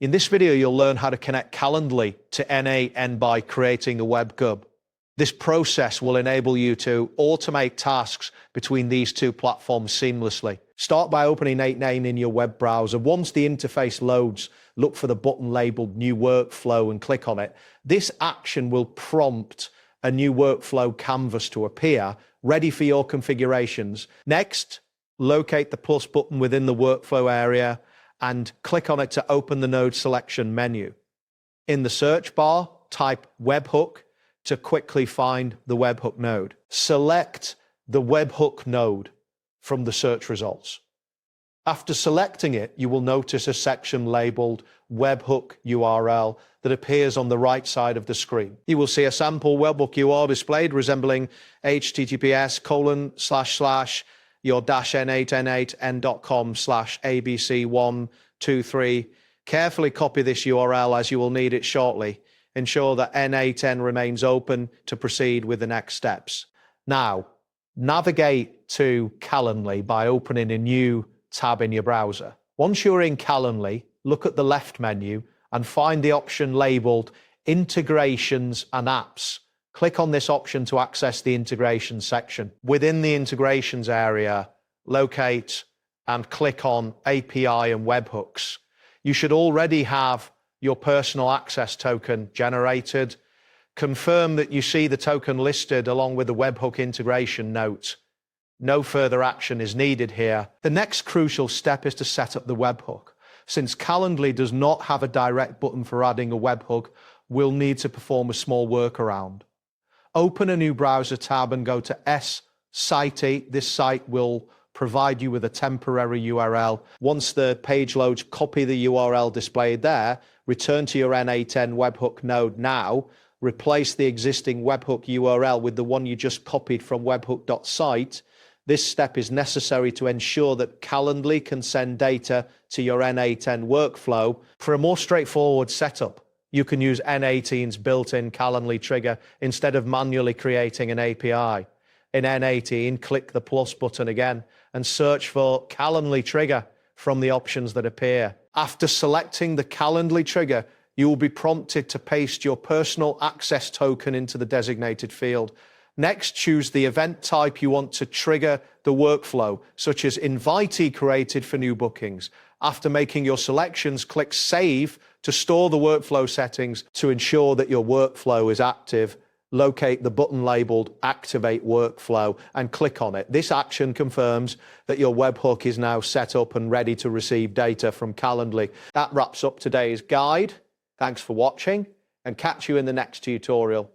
In this video, you'll learn how to connect Calendly to N8N by creating a web hub. This process will enable you to automate tasks between these two platforms seamlessly. Start by opening N8N in your web browser. Once the interface loads, look for the button labeled New Workflow and click on it. This action will prompt a new workflow canvas to appear, ready for your configurations. Next, locate the plus button within the workflow area and click on it to open the node selection menu. In the search bar, type webhook to quickly find the webhook node. Select the webhook node from the search results. After selecting it, you will notice a section labeled webhook URL that appears on the right side of the screen. You will see a sample webhook URL displayed resembling https:// your -n8n8n.com/abc123. Carefully copy this URL as you will need it shortly. Ensure that N8N remains open to proceed with the next steps. Now, navigate to Calendly by opening a new tab in your browser. Once you're in Calendly, look at the left menu and find the option labeled Integrations and Apps. Click on this option to access the Integrations section. Within the Integrations area, locate and click on API and Webhooks. You should already have your personal access token generated. Confirm that you see the token listed along with the webhook integration note. No further action is needed here. The next crucial step is to set up the webhook. Since Calendly does not have a direct button for adding a webhook, we'll need to perform a small workaround. Open a new browser tab and go to S-Site. This site will provide you with a temporary URL. Once the page loads, copy the URL displayed there, return to your N8N webhook node now, replace the existing webhook URL with the one you just copied from webhook.site. This step is necessary to ensure that Calendly can send data to your N8N workflow. For a more straightforward setup, you can use N8N's built-in Calendly trigger instead of manually creating an API. In N8N, click the plus button again and search for Calendly trigger from the options that appear. After selecting the Calendly trigger, you will be prompted to paste your personal access token into the designated field. Next, choose the event type you want to trigger the workflow, such as invitee created for new bookings. After making your selections, click Save to store the workflow settings. To ensure that your workflow is active, locate the button labeled Activate Workflow and click on it. This action confirms that your webhook is now set up and ready to receive data from Calendly. That wraps up today's guide. Thanks for watching and catch you in the next tutorial.